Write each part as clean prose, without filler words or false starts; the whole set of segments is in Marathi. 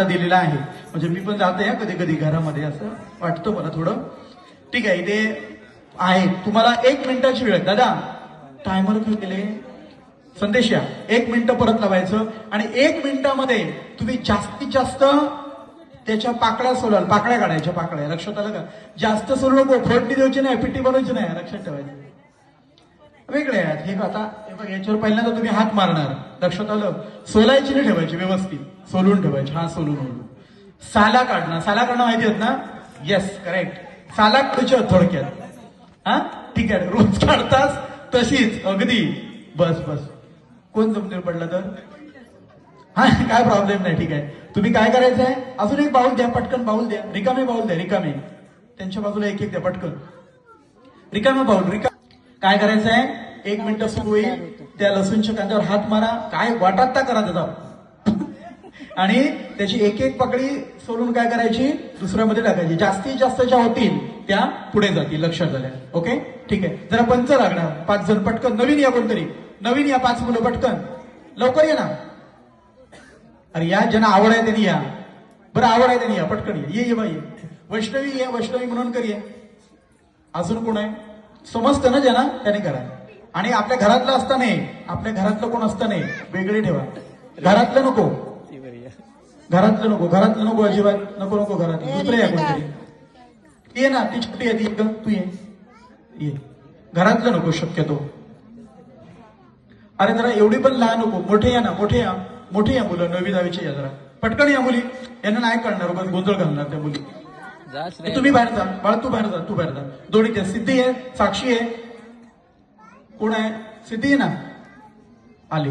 दिलेला आहे. म्हणजे मी पण जाते कधी कधी घरामध्ये, असं वाटतं मला थोडं. ठीक आहे, इथे आहे. तुम्हाला 1 मिनिटाची वेळ. दादा टायमर काय केले? संदेश या 1 मिनिट परत लावायचं आणि 1 मिनिटामध्ये तुम्ही जास्तीत जास्त त्याच्या पाकळ्या सोलाल. पाकळ्या काढायच्या, पाकळ्या. लक्षात आलं का? जास्त सोलू नको, फोडणी द्यायची नाही, पिट्टी बनवायची नाही, लक्षात ठेवायचं. वेगळे आहेत हे. आता हे बघ, याच्यावर पहिल्यांदा तुम्ही हात मारणार, लक्षात आलं? सोलायची नाही, ठेवायची व्यवस्थित, सोलून ठेवायची. हा सोलून साला काढणार. साला काढणं माहिती आहेत ना? Yes, correct. साला काढूची थोडक्यात. हा ठीक आहे, रोज काढतास तशीच अगदी. बस बस. कोण जमनीवर पडला तर हा काय प्रॉब्लेम नाही. ठीक आहे, तुम्ही काय करायचं आहे? अजून एक बाऊल द्या, पटकन बाऊल द्या. रिकामे बाऊल द्या, रिकामे. त्यांच्या बाजूला एक एक द्या, पटकन. रिकामे बाऊल. काय करायचं आहे? 1 मिनिट सुरू होईल. त्या लसूणच्या कांद्यावर हात मारा. काय वाटात करा त्याचा आणि त्याची एक एक पकडी सोलून काय करायची? दुसऱ्यामध्ये टाकायची. जास्तीत जास्त ज्या होतील त्या पुढे जातील. लक्षात आल्या? ओके, ठीक आहे. जरा पंच लागणार. 5 जण पटकन. नवीन या, कोणतरी नवीन या. 5 मुलं पटकन, लवकर या ना. अरे या, ज्यांना आवड आहे त्यांनी या. बरं, आवड आहे त्यांनी या, पटकन या. ये बाई. वैष्णवी या, वैष्णवी म्हणून कर. अजून कोण आहे? समजतं ना ज्यांना, त्याने करा. आणि आपल्या घरातलं असतं नाही, आपल्या घरातलं कोण असतं नाही, वेगळे ठेवा. घरातलं नको, घरातलं नको, घरातलं नको, अजिबात नको नको. घरातलं दुसरं या कोणतरी. ये ना, ती छोटी आहे ती एकदम. तू ये. घरातलं नको शक्यतो. अरे जरा एवढी पण लहान नको. मोठे या ना, मोठे या. मोठे या मुलं, 9वी 10वीचे या. जरा पटकन या मुली. यांना नाही कळणार, बस गोंधळ घालणार त्या मुली. तुम्ही बाहेर जा बाळा, तू बाहेर जा, तू बाहेर जा. दोन्ही त्या. सिद्धी आहे, साक्षी आहे. कोण आहे? सिद्धी आहे ना? आली.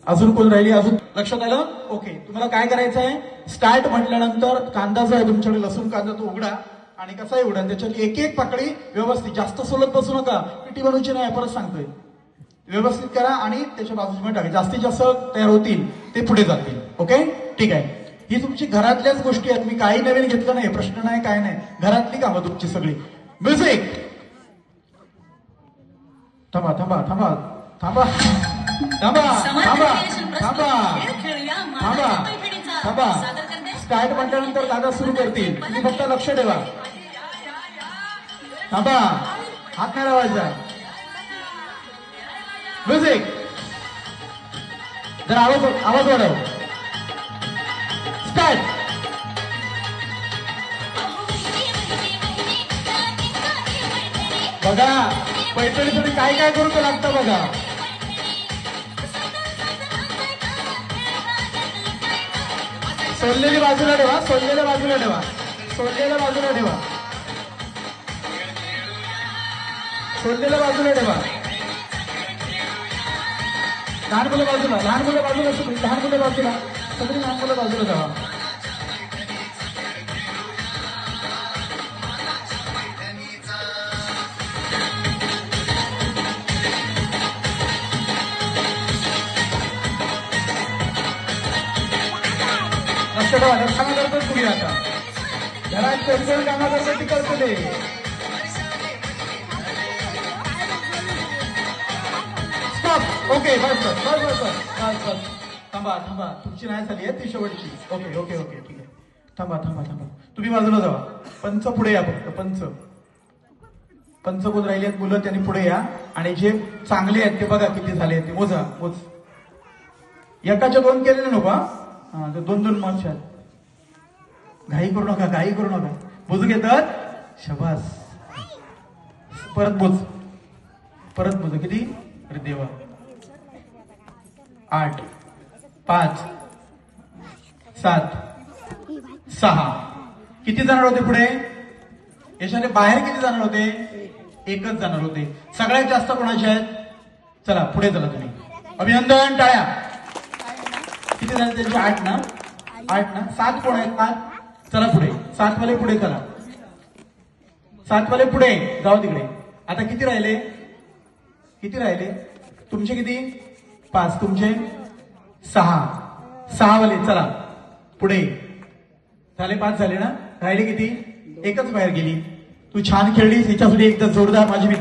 अजून कोण राहिली? अजून लक्षात आलं? ओके. तुम्हाला काय करायचं आहे? स्टार्ट म्हटल्यानंतर कांदा जो आहे तुमच्याकडे, लसूण कांदा, तो उघडा आणि कसाही उघडा. त्याच्यात एक एक पाकळी व्यवस्थित. जास्त सोलत बसू नका, पिठी बनवायची नाही, परत सांगतोय. व्यवस्थित करा आणि त्याच्या बाजूला टाका. जास्तीत जास्त तयार होतील ते पुढे जातील. ओके, ठीक आहे. ही तुमची घरातल्याच गोष्टी आहेत. मी काही नवीन घेतलं नाही, प्रश्न नाही, काय नाही. घरातली कामं तुमची सगळी. म्युझिक. थांबा थांबा थांबा थांबा थांबा थांबा थांबा थांबा थांबा. स्टार्ट म्हटल्यानंतर दादा सुरू करतील, तुम्ही फक्त लक्ष ठेवा. थांबा, हात नाही लावायचा. म्युझिक. जरा आवाज वाढव. स्टार्ट. बघा पैठणीसाठी काय काय करू लागतं बघा. सोडलेली बाजूला ठेवा, सोडलेल्या बाजूला ठेवा, सोडलेल्या बाजूला ठेवा, सोडलेल्या बाजूला ठेवा. लहान मुलं बाजूला, लहान मुलं बाजूला, लहान मुलं बाजूला, सगळी लहान मुलं बाजूला ठेवा. लक्ष ठेवा. कामं करतो तुम्ही आता घरात, कोणकोण कामं करतो ती करतो ते. ओके, बस बस बस बस बस बस. थांबा थांबा, तुमची नाही झाली आहे ती शेवटची. ओके ओके ओके, ठीक आहे. थांबा थांबा थांबा. तुम्ही बाजूला जावा. पंच पुढे या, फक्त पंच. पंच कोण राहिले आहेत मुलं, त्यांनी पुढे या. आणि जे चांगले आहेत ते बघा किती झाले आहेत ते मोजा. मोज. एकाच्या 2 केलेले नको. हा, 2-2 मार्च. घाई करू नका, घाई करू नका. मोजू घेतात. शबास. परत मोज, परत मोज. किती? अरे देवा. 8 5 7 6. किती जाणार होते पुढे? याच्याने बाहेर किती जाणार होते? एकच जाणार होते. सगळ्यात जास्त कोणाचे आहेत? चला पुढे चला तुम्ही. अभिनंदन, टाळ्या. किती झाले त्यांचे? 8 ना? 8 ना? 7 कोण आहेत? 5. चला पुढे. 7 वाले पुढे चला. 7 वाले पुढे जाऊ तिकडे. आता किती राहिले? किती राहिले तुमचे? किती? 5. तुमचे 6. 6 वाले चला पुढे. झाले 5 झाले ना? राहिले किती? एकच बाहेर गेली. तू छान खेळलीस, हिच्यासाठी एकदा जोरदार माझी विद्यार्थी.